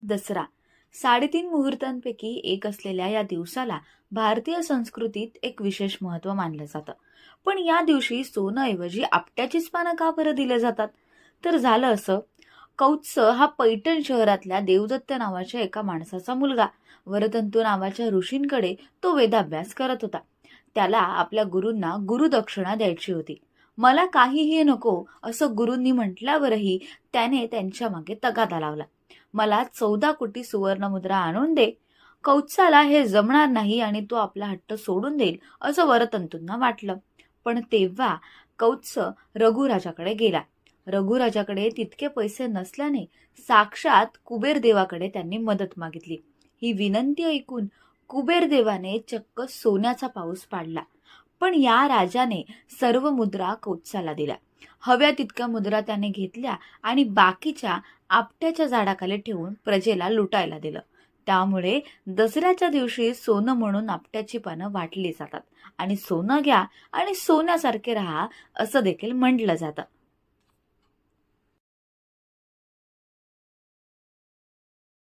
दसरा 3.5 मुहूर्तांपैकी एक असलेल्या या दिवसाला भारतीय संस्कृतीत एक विशेष महत्त्व मानलं जातं. पण या दिवशी सोन्याऐवजी आपट्याचीच पानं का बरं दिले जातात? तर झालं असं, कौत्स हा पैठण शहरातल्या देवदत्त नावाच्या एका माणसाचा मुलगा. वरतंतू नावाच्या ऋषींकडे तो वेदाभ्यास करत होता. त्याला आपल्या गुरूंना गुरुदक्षिणा द्यायची होती. मला काहीही नको असं गुरूंनी म्हटल्यावरही त्याने त्यांच्या मागे तगादा लावला. मला 14 कोटी सुवर्णमुद्रा आणून दे. कौत्साला हे जमणार नाही आणि तो आपला हट्ट सोडून देईल असं वरतंतूंना वाटलं. पण तेव्हा कौत्स रघुराजाकडे गेला. रघुराजाकडे तितके पैसे नसल्याने साक्षात कुबेर देवाकडे त्यांनी मदत मागितली. ही विनंती ऐकून कुबेर देवाने चक्क सोन्याचा पाऊस पाडला. पण या राजाने सर्व मुद्रा कौत्साला दिल्या. हव्या तितक्या मुद्रा त्याने घेतल्या आणि बाकीच्या आपट्याच्या झाडाखाली ठेवून प्रजेला लुटायला दिलं. त्यामुळे दसऱ्याच्या दिवशी सोनं म्हणून आपट्याची पानं वाटली जातात आणि सोनं घ्या आणि सोन्यासारखे राहा असं देखील म्हटलं जातं.